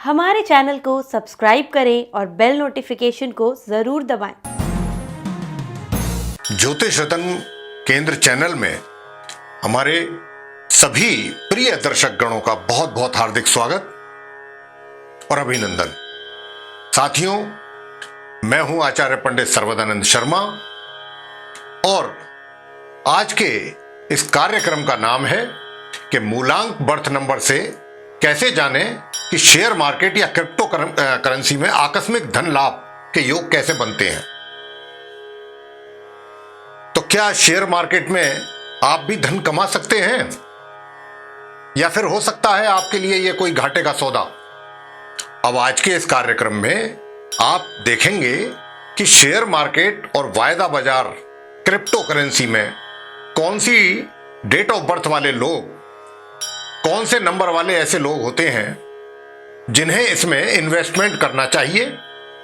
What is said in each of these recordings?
हमारे चैनल को सब्सक्राइब करें और बेल नोटिफिकेशन को जरूर दबाएं। ज्योतिष रत्न केंद्र चैनल में हमारे सभी प्रिय दर्शक गणों का बहुत बहुत हार्दिक स्वागत और अभिनंदन। साथियों, मैं हूं आचार्य पंडित सर्वदानंद शर्मा और आज के इस कार्यक्रम का नाम है कि मूलांक बर्थ नंबर से कैसे जाने कि शेयर मार्केट या क्रिप्टो करेंसी में आकस्मिक धन लाभ के योग कैसे बनते हैं। तो क्या शेयर मार्केट में आप भी धन कमा सकते हैं या फिर हो सकता है आपके लिए यह कोई घाटे का सौदा। अब आज के इस कार्यक्रम में आप देखेंगे कि शेयर मार्केट और वायदा बाजार क्रिप्टो करेंसी में कौन सी डेट ऑफ बर्थ वाले लोग, कौन से नंबर वाले ऐसे लोग होते हैं जिन्हें इसमें इन्वेस्टमेंट करना चाहिए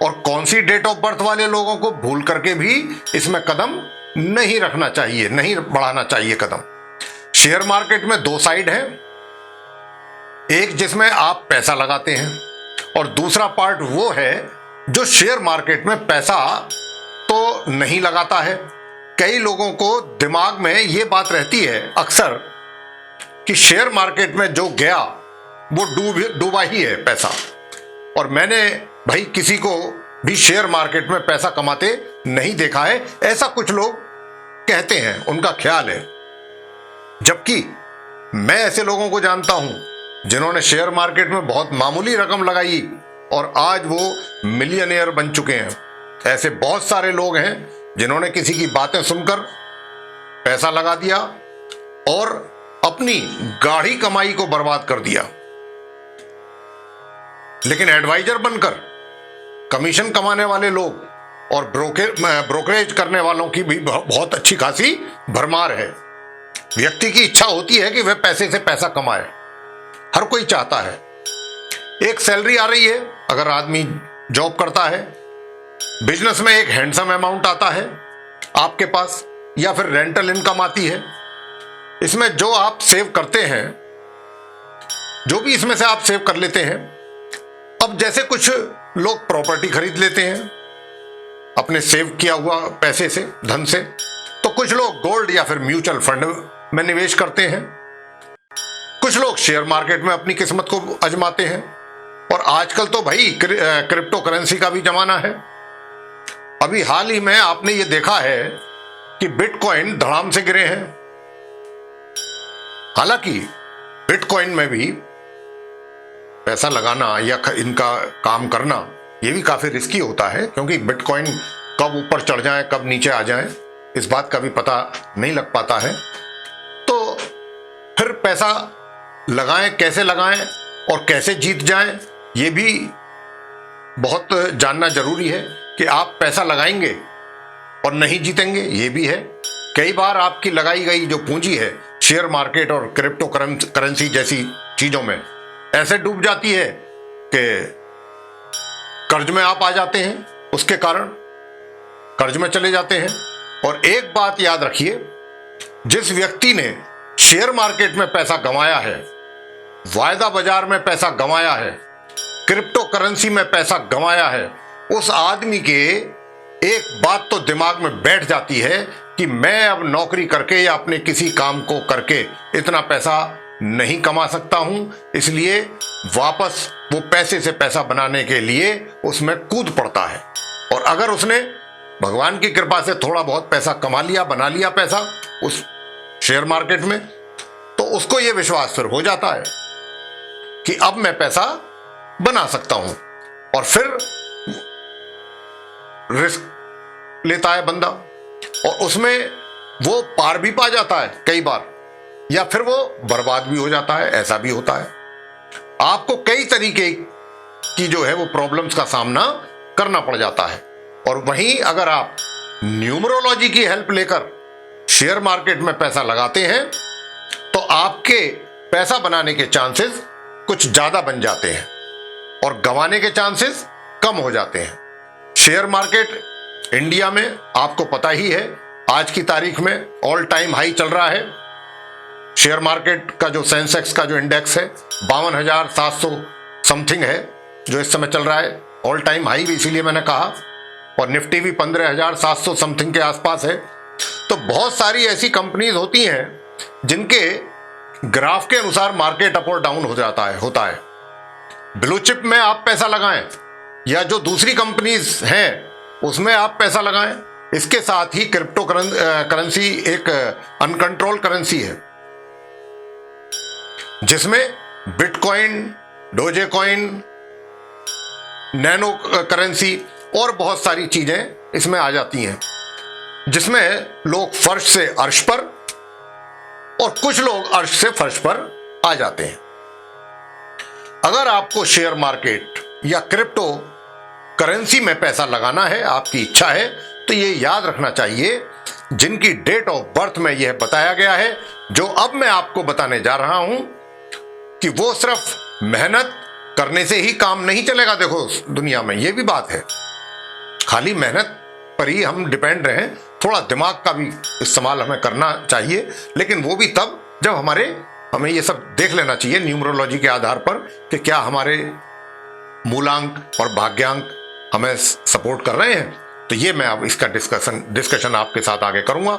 और कौन सी डेट ऑफ बर्थ वाले लोगों को भूल करके भी इसमें कदम नहीं रखना चाहिए, नहीं बढ़ाना चाहिए कदम। शेयर मार्केट में दो साइड है, एक जिसमें आप पैसा लगाते हैं और दूसरा पार्ट वो है जो शेयर मार्केट में पैसा तो नहीं लगाता है। कई लोगों को दिमाग में ये बात रहती है अक्सर कि शेयर मार्केट में जो गया वो डूबा ही है पैसा, और मैंने भाई किसी को भी शेयर मार्केट में पैसा कमाते नहीं देखा है, ऐसा कुछ लोग कहते हैं, उनका ख्याल है। जबकि मैं ऐसे लोगों को जानता हूं जिन्होंने शेयर मार्केट में बहुत मामूली रकम लगाई और आज वो मिलियनेयर बन चुके हैं। ऐसे बहुत सारे लोग हैं जिन्होंने किसी की बातें सुनकर पैसा लगा दिया और अपनी गाढ़ी कमाई को बर्बाद कर दिया। लेकिन एडवाइजर बनकर कमीशन कमाने वाले लोग और ब्रोकरेज करने वालों की भी बहुत अच्छी खासी भरमार है। व्यक्ति की इच्छा होती है कि वह पैसे से पैसा कमाए, हर कोई चाहता है। एक सैलरी आ रही है, अगर आदमी जॉब करता है, बिजनेस में एक हैंडसम अमाउंट आता है आपके पास, या फिर रेंटल इनकम आती है। इसमें जो आप सेव करते हैं, जो भी इसमें से आप सेव कर लेते हैं, अब जैसे कुछ लोग प्रॉपर्टी खरीद लेते हैं अपने सेव किया हुआ पैसे से, धन से, तो कुछ लोग गोल्ड या फिर म्यूचुअल फंड में निवेश करते हैं, कुछ लोग शेयर मार्केट में अपनी किस्मत को आजमाते हैं। और आजकल तो भाई क्रिप्टो करेंसी का भी जमाना है। अभी हाल ही में आपने ये देखा है कि बिटकॉइन धड़ाम से गिरे हैं। हालांकि बिटकॉइन में भी पैसा लगाना या इनका काम करना ये भी काफी रिस्की होता है, क्योंकि बिटकॉइन कब ऊपर चढ़ जाए कब नीचे आ जाए इस बात का भी पता नहीं लग पाता है। तो फिर पैसा लगाएं, कैसे लगाएं और कैसे जीत जाएं, ये भी बहुत जानना जरूरी है कि आप पैसा लगाएंगे और नहीं जीतेंगे, ये भी है। कई बार आपकी लगाई गई जो पूंजी है शेयर मार्केट और क्रिप्टो करेंसी जैसी चीजों में ऐसे डूब जाती है कि कर्ज में आप आ जाते हैं, उसके कारण कर्ज में चले जाते हैं। और एक बात याद रखिए, जिस व्यक्ति ने शेयर मार्केट में पैसा गंवाया है, वायदा बाजार में पैसा गंवाया है, क्रिप्टो करेंसी में पैसा गंवाया है, उस आदमी के एक बात तो दिमाग में बैठ जाती है कि मैं अब नौकरी करके या अपने किसी काम को करके इतना पैसा नहीं कमा सकता हूं, इसलिए वापस वो पैसे से पैसा बनाने के लिए उसमें कूद पड़ता है। और अगर उसने भगवान की कृपा से थोड़ा बहुत पैसा कमा लिया, बना लिया पैसा उस शेयर मार्केट में, तो उसको यह विश्वास फिर हो जाता है कि अब मैं पैसा बना सकता हूं, और फिर रिस्क लेता है बंदा और उसमें वो पार भी पा जाता है कई बार, या फिर वो बर्बाद भी हो जाता है, ऐसा भी होता है। आपको कई तरीके की जो है वो प्रॉब्लम्स का सामना करना पड़ जाता है। और वहीं अगर आप न्यूमरोलॉजी की हेल्प लेकर शेयर मार्केट में पैसा लगाते हैं तो आपके पैसा बनाने के चांसेस कुछ ज्यादा बन जाते हैं और गंवाने के चांसेस कम हो जाते हैं। शेयर मार्केट इंडिया में आपको पता ही है आज की तारीख में ऑल टाइम हाई चल रहा है। शेयर मार्केट का जो सेंसेक्स का जो इंडेक्स है 52,700 समथिंग है, जो इस समय चल रहा है, ऑल टाइम हाई भी इसीलिए मैंने कहा, और निफ्टी भी 15,700 समथिंग के आसपास है। तो बहुत सारी ऐसी कंपनीज होती हैं जिनके ग्राफ के अनुसार मार्केट अप और डाउन होता है। ब्लू चिप में आप पैसा लगाएं या जो दूसरी कंपनीज हैं उसमें आप पैसा लगाएं। इसके साथ ही क्रिप्टो करेंसी एक अनकंट्रोल करेंसी है जिसमें बिटकॉइन, डोजेकॉइन, नैनो करेंसी और बहुत सारी चीजें इसमें आ जाती हैं, जिसमें लोग फर्श से अर्श पर और कुछ लोग अर्श से फर्श पर आ जाते हैं। अगर आपको शेयर मार्केट या क्रिप्टो करेंसी में पैसा लगाना है, आपकी इच्छा है, तो ये याद रखना चाहिए जिनकी डेट ऑफ बर्थ में यह बताया गया है, जो अब मैं आपको बताने जा रहा हूं, कि वो सिर्फ मेहनत करने से ही काम नहीं चलेगा। देखो दुनिया में ये भी बात है, खाली मेहनत पर ही हम डिपेंड रहें, थोड़ा दिमाग का भी इस्तेमाल हमें करना चाहिए, लेकिन वो भी तब जब हमें ये सब देख लेना चाहिए न्यूमरोलॉजी के आधार पर कि क्या हमारे मूलांक और भाग्यांक हमें सपोर्ट कर रहे हैं। तो ये मैं अब इसका डिस्कशन आपके साथ आगे करूंगा।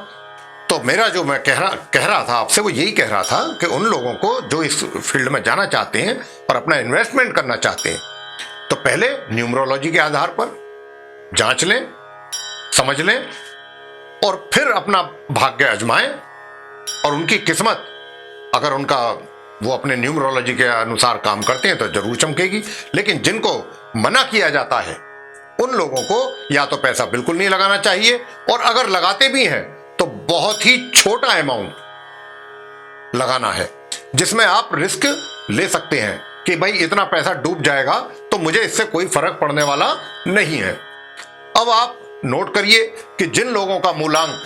तो मेरा जो मैं कह रहा था आपसे, वो यही कह रहा था कि उन लोगों को जो इस फील्ड में जाना चाहते हैं और अपना इन्वेस्टमेंट करना चाहते हैं, तो पहले न्यूमरोलॉजी के आधार पर जांच लें, समझ लें और फिर अपना भाग्य आजमाएं, और उनकी किस्मत अगर वो अपने न्यूमरोलॉजी के अनुसार काम करते हैं तो जरूर चमकेगी। लेकिन जिनको मना किया जाता है उन लोगों को या तो पैसा बिल्कुल नहीं लगाना चाहिए, और अगर लगाते भी हैं तो बहुत ही छोटा अमाउंट लगाना है, जिसमें आप रिस्क ले सकते हैं कि भाई इतना पैसा डूब जाएगा तो मुझे इससे कोई फर्क पड़ने वाला नहीं है। अब आप नोट करिए कि जिन लोगों का मूलांक,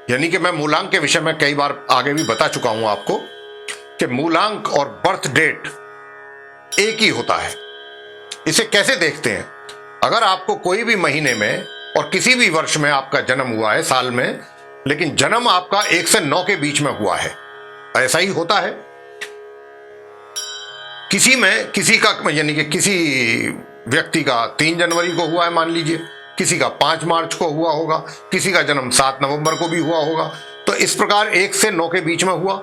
यानी कि मैं मूलांक के विषय में कई बार आगे भी बता चुका हूं आपको कि मूलांक और बर्थ डेट एक ही होता है। इसे कैसे देखते हैं? अगर आपको कोई भी महीने में और किसी भी वर्ष में आपका जन्म हुआ है, साल में, लेकिन जन्म आपका 1 से 9 के बीच में हुआ है, ऐसा ही होता है। किसी का यानी कि किसी व्यक्ति का 3 जनवरी को हुआ है मान लीजिए, किसी का 5 मार्च को हुआ होगा, किसी का जन्म 7 नवंबर को भी हुआ होगा। तो इस प्रकार 1 से 9 के बीच में हुआ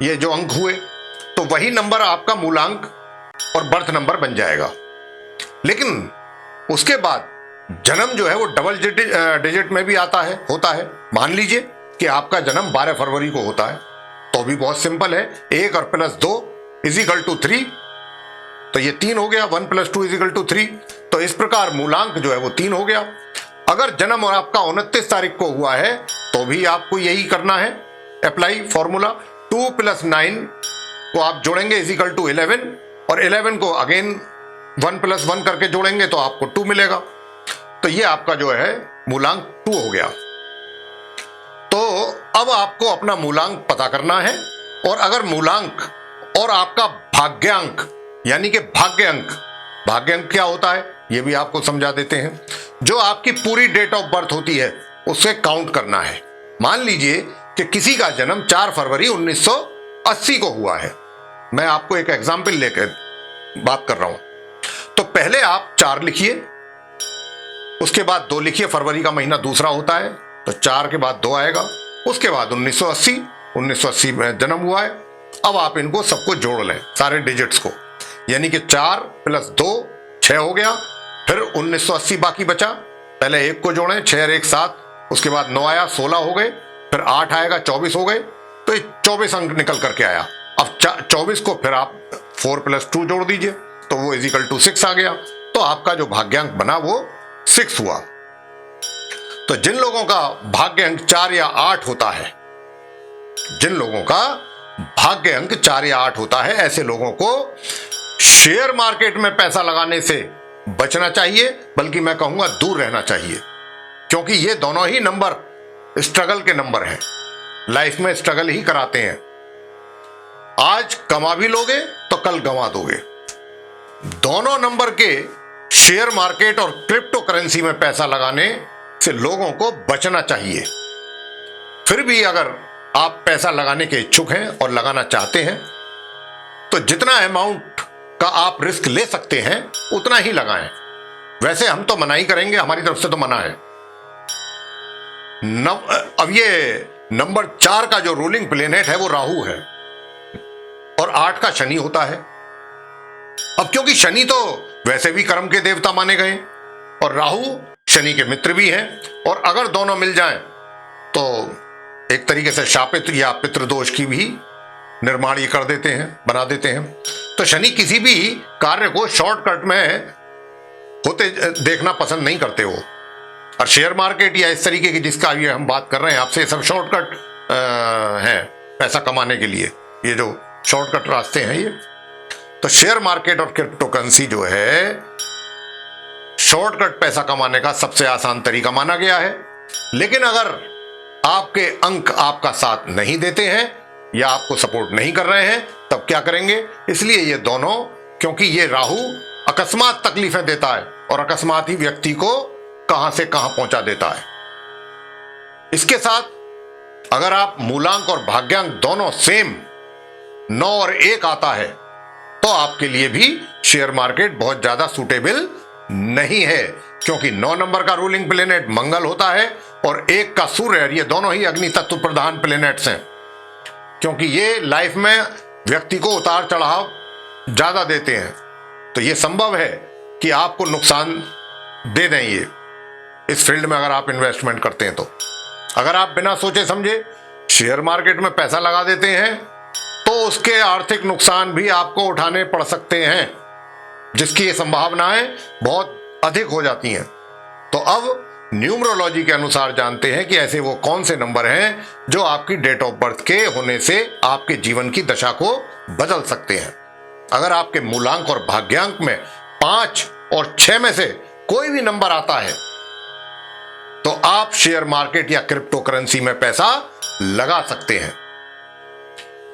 ये जो अंक हुए, तो वही नंबर आपका मूलांक और बर्थ नंबर बन जाएगा। लेकिन उसके बाद जन्म जो है वो डबल डिजिट में भी होता है। मान लीजिए कि आपका जन्म 12 फरवरी को होता है, तो भी बहुत सिंपल है, 1 और +2 = 3, तो ये 3 हो गया, 1 + 2 = 3। तो इस प्रकार मूलांक जो है वो 3 हो गया। अगर जन्म और आपका 29 तारीख को हुआ है तो भी आपको यही करना है, अप्लाई फॉर्मूला 2 + 9 को आप जोड़ेंगे = 11, और 11 को अगेन 1 + 1 करके जोड़ेंगे तो आपको 2 मिलेगा। तो ये आपका जो है मूलांक 2 हो गया। तो अब आपको अपना मूलांक पता करना है, और अगर मूलांक और आपका भाग्यांक यानी कि भाग्य अंक क्या होता है ये भी आपको समझा देते हैं। जो आपकी पूरी डेट ऑफ बर्थ होती है उससे काउंट करना है। मान लीजिए कि किसी का जन्म 4 फरवरी 1980 को हुआ है, मैं आपको एक एग्जाम्पल लेकर बात कर रहा हूं। तो पहले आप 4 लिखिए, उसके बाद 2 लिखिए, फरवरी का महीना दूसरा होता है तो 4 के बाद 2 आएगा, उसके बाद 1980 में जन्म हुआ है। अब आप इनको सबको जोड़ लें, सारे डिजिट्स को, यानी कि 4 + 2 6 हो गया, फिर 1980 बाकी बचा, पहले 1 को जोड़ें, 6 और 1 7, उसके बाद 9 आया, 16 हो गए, फिर 8 आएगा, 24 हो गए, तो ये 24 अंक निकल करके आया। अब 24 को फिर आप 4 + 2 जोड़ दीजिए तो वो = 6 आ गया। तो आपका जो भाग्यांक बना वो 6 हुआ। तो जिन लोगों का भाग्य अंक 4 या 8 होता है, ऐसे लोगों को शेयर मार्केट में पैसा लगाने से बचना चाहिए, बल्कि मैं कहूंगा दूर रहना चाहिए, क्योंकि ये दोनों ही नंबर स्ट्रगल के नंबर हैं, लाइफ में स्ट्रगल ही कराते हैं। आज कमा भी लोगे तो कल गंवा दोगे। दोनों नंबर के शेयर मार्केट और क्रिप्टो करेंसी में पैसा लगाने से लोगों को बचना चाहिए। फिर भी अगर आप पैसा लगाने के इच्छुक हैं और लगाना चाहते हैं तो जितना अमाउंट का आप रिस्क ले सकते हैं उतना ही लगाएं। वैसे हम तो मना ही करेंगे, हमारी तरफ से तो मना है। अब ये नंबर 4 का जो रूलिंग प्लेनेट है वो राहु है और 8 का शनि होता है। अब क्योंकि शनि तो वैसे भी कर्म के देवता माने गए और राहु शनि के मित्र भी हैं, और अगर दोनों मिल जाएं तो एक तरीके से शापित या पितृदोष की भी निर्माण ये कर देते हैं, बना देते हैं। तो शनि किसी भी कार्य को शॉर्टकट में होते देखना पसंद नहीं करते वो। और शेयर मार्केट या इस तरीके की जिसका ये हम बात कर रहे हैं आपसे, सब शॉर्टकट है पैसा कमाने के लिए, ये जो शॉर्टकट रास्ते हैं ये। तो शेयर मार्केट और क्रिप्टो करेंसी जो है शॉर्टकट पैसा कमाने का सबसे आसान तरीका माना गया है। लेकिन अगर आपके अंक आपका साथ नहीं देते हैं या आपको सपोर्ट नहीं कर रहे हैं तब क्या करेंगे? इसलिए ये दोनों, क्योंकि ये राहु अकस्मात तकलीफें देता है और अकस्मात ही व्यक्ति को कहां से कहां पहुंचा देता है। इसके साथ अगर आप मूलांक और भाग्यांक दोनों सेम 9 और 1 आता है तो आपके लिए भी शेयर मार्केट बहुत ज्यादा सूटेबल नहीं है, क्योंकि 9 नंबर का रूलिंग प्लेनेट मंगल होता है और 1 का सूर्य, ये दोनों ही अग्नि तत्व प्रधान प्लेनेट्स हैं। क्योंकि ये लाइफ में व्यक्ति को उतार चढ़ाव ज्यादा देते हैं, तो ये संभव है कि आपको नुकसान दे दें ये इस फील्ड में अगर आप इन्वेस्टमेंट करते हैं। तो अगर आप बिना सोचे समझे शेयर मार्केट में पैसा लगा देते हैं तो उसके आर्थिक नुकसान भी आपको उठाने पड़ सकते हैं, जिसकी संभावनाएं बहुत अधिक हो जाती हैं। तो अब न्यूमरोलॉजी के अनुसार जानते हैं कि ऐसे वो कौन से नंबर हैं जो आपकी डेट ऑफ बर्थ के होने से आपके जीवन की दशा को बदल सकते हैं। अगर आपके मूलांक और भाग्यांक में 5 और 6 में से कोई भी नंबर आता है तो आप शेयर मार्केट या क्रिप्टो करेंसी में पैसा लगा सकते हैं।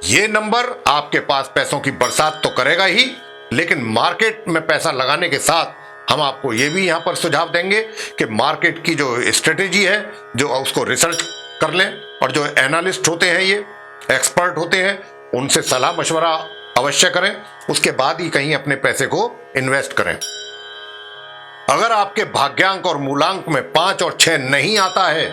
यह नंबर आपके पास पैसों की बरसात तो करेगा ही, लेकिन मार्केट में पैसा लगाने के साथ हम आपको यह भी यहां पर सुझाव देंगे कि मार्केट की जो स्ट्रेटेजी है जो उसको रिसर्च कर लें, और जो एनालिस्ट होते हैं ये एक्सपर्ट होते हैं उनसे सलाह मशवरा अवश्य करें, उसके बाद ही कहीं अपने पैसे को इन्वेस्ट करें। अगर आपके भाग्यांक और मूलांक में 5 और 6 नहीं आता है,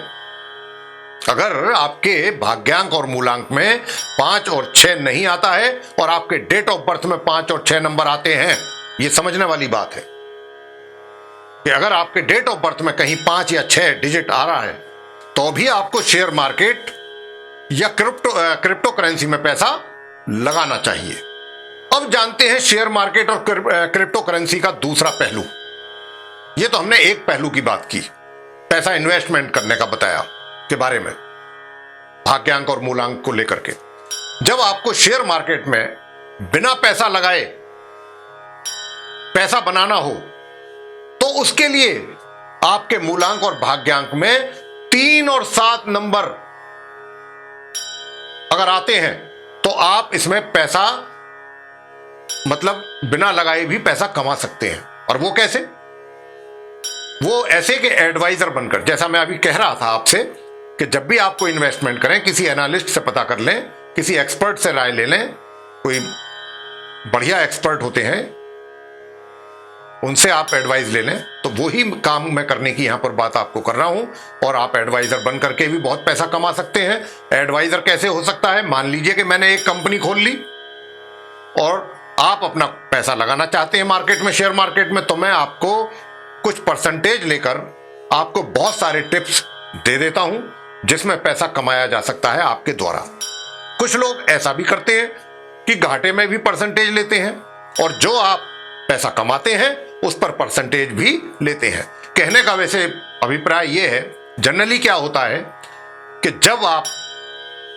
अगर आपके भाग्यांक और मूलांक में 5 और 6 नहीं आता है और आपके डेट ऑफ बर्थ में 5 और 6 नंबर आते हैं, यह समझने वाली बात है कि अगर आपके डेट ऑफ बर्थ में कहीं 5 या 6 डिजिट आ रहा है तो भी आपको शेयर मार्केट या क्रिप्टो करेंसी में पैसा लगाना चाहिए। अब जानते हैं शेयर मार्केट और क्रिप्टो करेंसी का दूसरा पहलू। यह तो हमने एक पहलू की बात की, पैसा इन्वेस्टमेंट करने का बताया के बारे में, भाग्यांक और मूलांक को लेकर के। जब आपको शेयर मार्केट में बिना पैसा लगाए पैसा बनाना हो तो उसके लिए आपके मूलांक और भाग्यांक में 3 और 7 नंबर अगर आते हैं तो आप इसमें पैसा मतलब बिना लगाए भी पैसा कमा सकते हैं। और वो कैसे? वो ऐसे के एडवाइजर बनकर, जैसा मैं अभी कह रहा था आपसे कि जब भी आपको इन्वेस्टमेंट करें किसी एनालिस्ट से पता कर लें, किसी एक्सपर्ट से राय ले लें, कोई बढ़िया एक्सपर्ट होते हैं उनसे आप एडवाइस ले लें। तो वही काम मैं करने की यहां पर बात आपको कर रहा हूं, और आप एडवाइजर बन करके भी बहुत पैसा कमा सकते हैं। एडवाइजर कैसे हो सकता है? मान लीजिए कि मैंने एक कंपनी खोल ली और आप अपना पैसा लगाना चाहते हैं मार्केट में, शेयर मार्केट में, तो मैं आपको कुछ परसेंटेज लेकर आपको बहुत सारे टिप्स दे देता हूं जिसमें पैसा कमाया जा सकता है आपके द्वारा। कुछ लोग ऐसा भी करते हैं कि घाटे में भी परसेंटेज लेते हैं और जो आप पैसा कमाते हैं उस पर परसेंटेज भी लेते हैं। कहने का वैसे अभिप्राय यह है, जनरली क्या होता है कि जब आप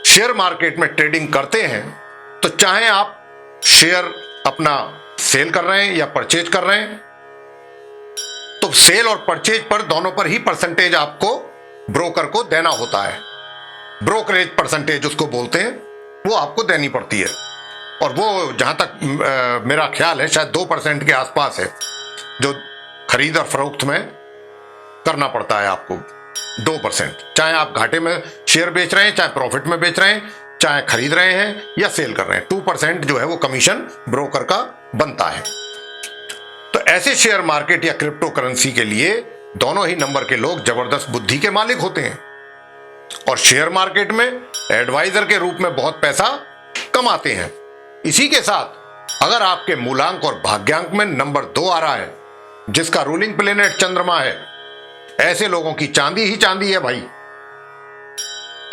शेयर मार्केट में ट्रेडिंग करते हैं तो चाहे आप शेयर अपना सेल कर रहे हैं या परचेज कर रहे हैं, तो सेल और परचेज पर दोनों पर ही परसेंटेज आपको ब्रोकर को देना होता है। ब्रोकरेज परसेंटेज उसको बोलते हैं, वो आपको देनी पड़ती है। और वो जहां तक मेरा ख्याल है शायद 2% के आसपास है जो खरीद और फरोख्त में करना पड़ता है आपको। 2%, चाहे आप घाटे में शेयर बेच रहे हैं, चाहे प्रॉफिट में बेच रहे हैं, चाहे खरीद रहे हैं या सेल कर रहे हैं। 2% जो है वो कमीशन ब्रोकर का बनता है। तो ऐसे शेयर मार्केट या क्रिप्टो करेंसी के लिए दोनों ही नंबर के लोग जबरदस्त बुद्धि के मालिक होते हैं और शेयर मार्केट में एडवाइजर के रूप में बहुत पैसा कमाते हैं। इसी के साथ अगर आपके मूलांक और भाग्यांक में नंबर 2 आ रहा है, जिसका रूलिंग प्लेनेट चंद्रमा है, ऐसे लोगों की चांदी ही चांदी है भाई।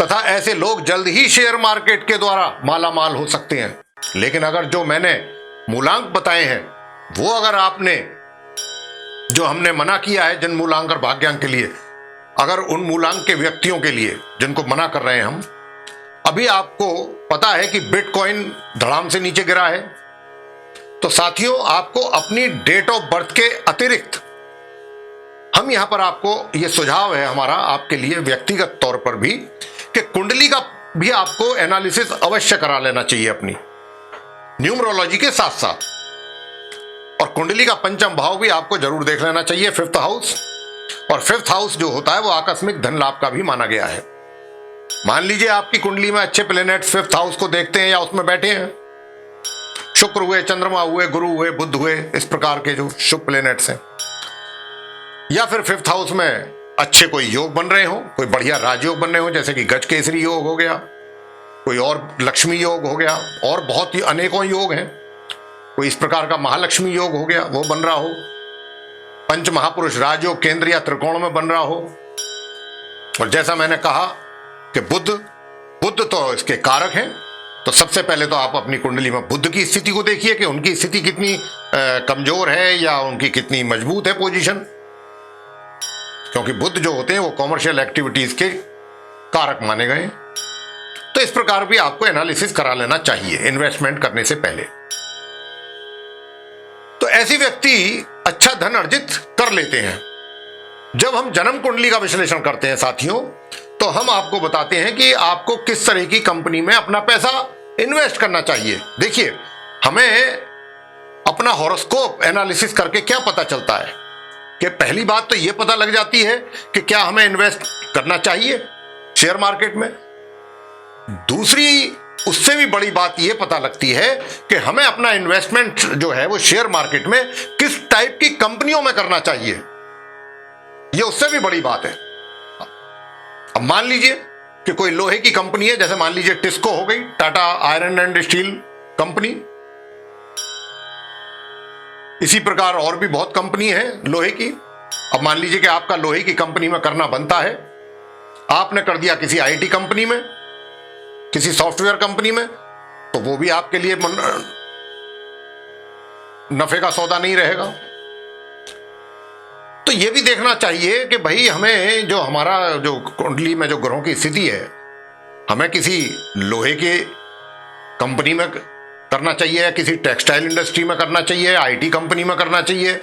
तथा ऐसे लोग जल्द ही शेयर मार्केट के द्वारा माला माल हो सकते हैं। लेकिन अगर जो मैंने मूलांक बताए हैं वो अगर आपने, जो हमने मना किया है जिन मूलांक और भाग्यांक के लिए, अगर उन मूलांक के व्यक्तियों के लिए जिनको मना कर रहे हैं हम, अभी आपको पता है कि बिटकॉइन धड़ाम से नीचे गिरा है, तो साथियों आपको अपनी डेट ऑफ बर्थ के अतिरिक्त हम यहां पर आपको यह सुझाव है हमारा आपके लिए व्यक्तिगत तौर पर भी कि कुंडली का भी आपको एनालिसिस अवश्य करा लेना चाहिए अपनी न्यूमरोलॉजी के साथ साथ। और कुंडली का पंचम भाव भी आपको जरूर देख लेना चाहिए, 5th हाउस। और 5th हाउस जो होता है वो आकस्मिक धन लाभ का भी माना गया है। मान लीजिए आपकी कुंडली में अच्छे प्लेनेट्स 5th हाउस को देखते हैं या उसमें बैठे हैं, शुक्र हुए, चंद्रमा हुए, गुरु हुए, बुध हुए, इस प्रकार के जो शुभ प्लेनेट्स हैं, या फिर 5th हाउस में अच्छे कोई योग बन रहे हो, कोई बढ़िया राजयोग बन रहे हो, जैसे कि गज केसरी योग हो गया, कोई और लक्ष्मी योग हो गया, और बहुत ही अनेकों योग हैं, कोई इस प्रकार का महालक्ष्मी योग हो गया वो बन रहा हो, पंच महापुरुष राजयोग केंद्र या त्रिकोण में बन रहा हो। और जैसा मैंने कहा कि बुध तो इसके कारक हैं, तो सबसे पहले तो आप अपनी कुंडली में बुध की स्थिति को देखिए कि उनकी स्थिति कितनी कमजोर है या उनकी कितनी मजबूत है पोजीशन, क्योंकि बुध जो होते हैं वो कॉमर्शियल एक्टिविटीज के कारक माने गए। तो इस प्रकार भी आपको एनालिसिस करा लेना चाहिए इन्वेस्टमेंट करने से पहले। तो ऐसे व्यक्ति अच्छा धन अर्जित कर लेते हैं। जब हम जन्म कुंडली का विश्लेषण करते हैं साथियों, तो हम आपको बताते हैं कि आपको किस तरह की कंपनी में अपना पैसा इन्वेस्ट करना चाहिए। देखिए, हमें अपना हॉरोस्कोप एनालिसिस करके क्या पता चलता है कि पहली बात तो यह पता लग जाती है कि क्या हमें इन्वेस्ट करना चाहिए शेयर मार्केट में। दूसरी उससे भी बड़ी बात यह पता लगती है कि हमें अपना इन्वेस्टमेंट जो है वो शेयर मार्केट में किस टाइप की कंपनियों में करना चाहिए, यह उससे भी बड़ी बात है। अब मान लीजिए कि कोई लोहे की कंपनी है, जैसे मान लीजिए टिस्को हो गई, Tata iron and steel company, इसी प्रकार और भी बहुत कंपनी है लोहे की। अब मान लीजिए कि आपका लोहे की कंपनी में करना बनता है, आपने कर दिया किसी आईटी कंपनी में, किसी सॉफ्टवेयर कंपनी में, तो वो भी आपके लिए नफे का सौदा नहीं रहेगा। तो ये भी देखना चाहिए कि भाई हमें जो हमारा जो कुंडली में जो ग्रहों की स्थिति है, हमें किसी लोहे के कंपनी में करना चाहिए या किसी टेक्सटाइल इंडस्ट्री में करना चाहिए, आईटी कंपनी में करना चाहिए,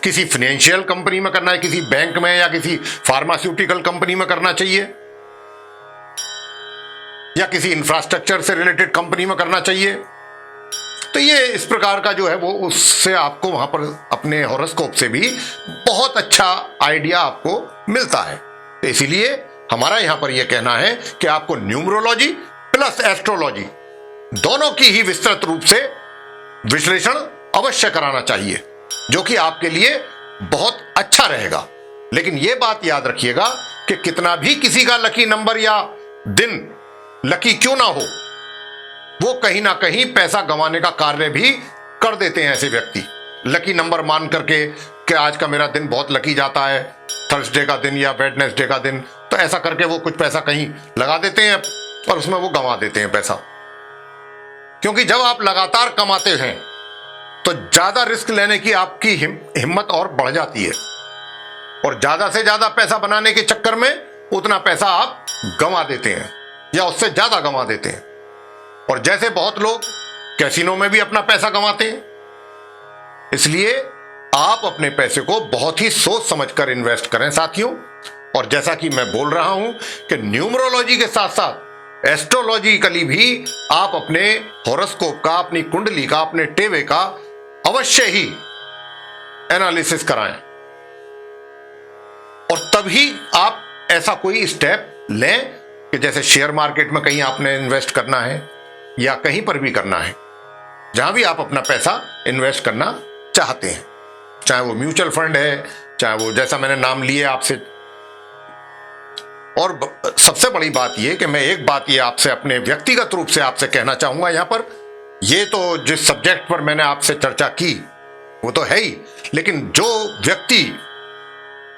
किसी फाइनेंशियल कंपनी में करना है, किसी बैंक में या किसी फार्मास्यूटिकल कंपनी में करना चाहिए, या किसी इंफ्रास्ट्रक्चर से रिलेटेड कंपनी में करना चाहिए। तो ये इस प्रकार का जो है वो उससे आपको वहां पर अपने हॉरोस्कोप से भी बहुत अच्छा आइडिया आपको मिलता है। तो इसीलिए हमारा यहां पर यह कहना है कि आपको न्यूमरोलॉजी प्लस एस्ट्रोलॉजी दोनों की ही विस्तृत रूप से विश्लेषण अवश्य कराना चाहिए, जो कि आपके लिए बहुत अच्छा रहेगा। लेकिन यह बात याद रखिएगा कि कितना भी किसी का लकी नंबर या दिन लकी क्यों ना हो, वो कहीं ना कहीं पैसा गंवाने का कार्य भी कर देते हैं ऐसे व्यक्ति, लकी नंबर मान करके कि आज का मेरा दिन बहुत लकी जाता है, थर्सडे का दिन या वेडनेसडे का दिन, तो ऐसा करके वो कुछ पैसा कहीं लगा देते हैं और उसमें वो गंवा देते हैं पैसा। क्योंकि जब आप लगातार कमाते हैं तो ज्यादा रिस्क लेने की आपकी हिम्मत और बढ़ जाती है, और ज्यादा से ज्यादा पैसा बनाने के चक्कर में उतना पैसा आप गंवा देते हैं या उससे ज्यादा गंवा देते हैं। और जैसे बहुत लोग कैसीनो में भी अपना पैसा गंवाते हैं। इसलिए आप अपने पैसे को बहुत ही सोच समझकर इन्वेस्ट करें साथियों। और जैसा कि मैं बोल रहा हूं कि न्यूमरोलॉजी के साथ साथ एस्ट्रोलॉजिकली भी आप अपने हॉरोस्कोप का, अपनी कुंडली का, अपने टेवे का अवश्य ही एनालिसिस कराएं, और तभी आप ऐसा कोई स्टेप लें कि जैसे शेयर मार्केट में कहीं आपने इन्वेस्ट करना है या कहीं पर भी करना है, जहां भी आप अपना पैसा इन्वेस्ट करना चाहते हैं, चाहे वो म्यूचुअल फंड है, चाहे वो जैसा मैंने नाम लिए आपसे। और सबसे बड़ी बात यह कि मैं एक बात ये आपसे अपने व्यक्तिगत रूप से आपसे कहना चाहूंगा यहां पर, ये तो जिस सब्जेक्ट पर मैंने आपसे चर्चा की वो तो है ही, लेकिन जो व्यक्ति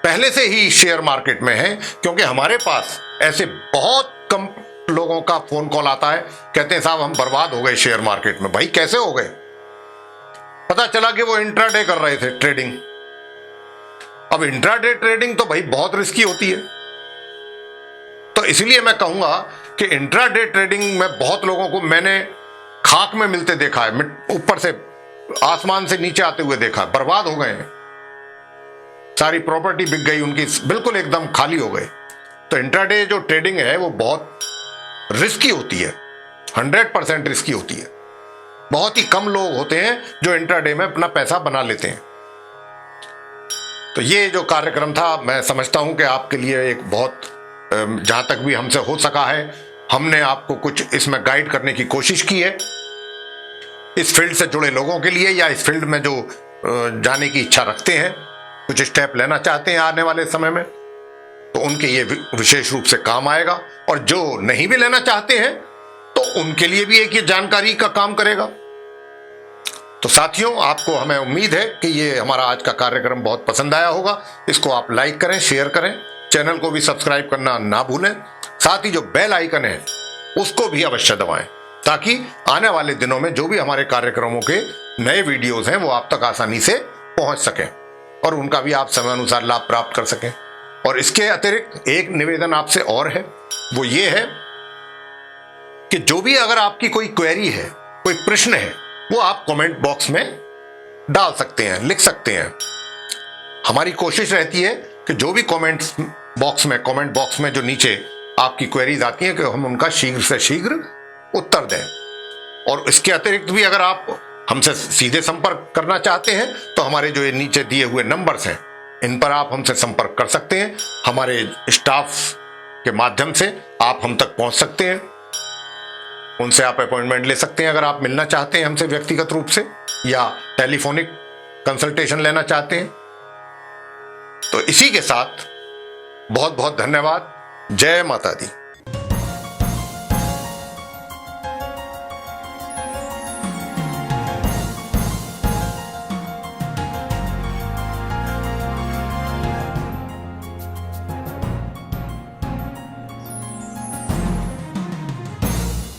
पहले से ही शेयर मार्केट में है, क्योंकि हमारे पास ऐसे बहुत कम लोगों का फोन कॉल आता है, कहते हैं साहब हम बर्बाद हो गए शेयर मार्केट में। भाई कैसे हो गए? पता चला कि वो इंट्राडे कर रहे थे, ट्रेडिंग। अब इंट्राडे ट्रेडिंग तो भाई बहुत रिस्की होती है, तो इसलिए मैं कहूंगा कि इंट्राडे ट्रेडिंग में बहुत लोगों को मैंने खाक में मिलते देखा है, ऊपर से आसमान से नीचे आते हुए देखा, बर्बाद हो गए हैं, सारी प्रॉपर्टी बिक गई उनकी, बिल्कुल एकदम खाली हो गए। तो इंट्राडे जो ट्रेडिंग है वो बहुत रिस्की होती है, 100% रिस्की होती है। बहुत ही कम लोग होते हैं जो इंट्राडे में अपना पैसा बना लेते हैं। तो ये जो कार्यक्रम था, मैं समझता हूं कि आपके लिए एक बहुत, जहां तक भी हमसे हो सका है, हमने आपको कुछ इसमें गाइड करने की कोशिश की है। इस फील्ड से जुड़े लोगों के लिए या इस फील्ड में जो जाने की इच्छा रखते हैं, कुछ स्टेप लेना चाहते हैं आने वाले समय में, तो उनके ये विशेष रूप से काम आएगा। और जो नहीं भी लेना चाहते हैं तो उनके लिए भी एक ये जानकारी का काम करेगा। तो साथियों, आपको, हमें उम्मीद है कि ये हमारा आज का कार्यक्रम बहुत पसंद आया होगा। इसको आप लाइक करें, शेयर करें, चैनल को भी सब्सक्राइब करना ना भूलें। साथ ही जो बेल आइकन है उसको भी अवश्य दबाएं, ताकि आने वाले दिनों में जो भी हमारे कार्यक्रमों के नए वीडियोस हैं वो आप तक आसानी से पहुंच सकें और उनका भी आप समय अनुसार लाभ प्राप्त कर सकें। और इसके अतिरिक्त एक निवेदन आपसे और है, वो ये है कि जो भी अगर आपकी कोई क्वेरी है, कोई प्रश्न है, वो आप कमेंट बॉक्स में डाल सकते हैं, लिख सकते हैं। हमारी कोशिश रहती है कि जो भी कमेंट बॉक्स में जो नीचे आपकी क्वेरीज आती हैं कि हम उनका शीघ्र से शीघ्र उत्तर दें। और इसके अतिरिक्त भी अगर आप हमसे सीधे संपर्क करना चाहते हैं तो हमारे जो ये नीचे दिए हुए नंबर्स हैं, इन पर आप हमसे संपर्क कर सकते हैं। हमारे स्टाफ के माध्यम से आप हम तक पहुंच सकते हैं, उनसे आप अपॉइंटमेंट ले सकते हैं अगर आप मिलना चाहते हैं हमसे व्यक्तिगत रूप से या टेलीफोनिक कंसल्टेशन लेना चाहते हैं। तो इसी के साथ बहुत बहुत धन्यवाद। जय माता दी।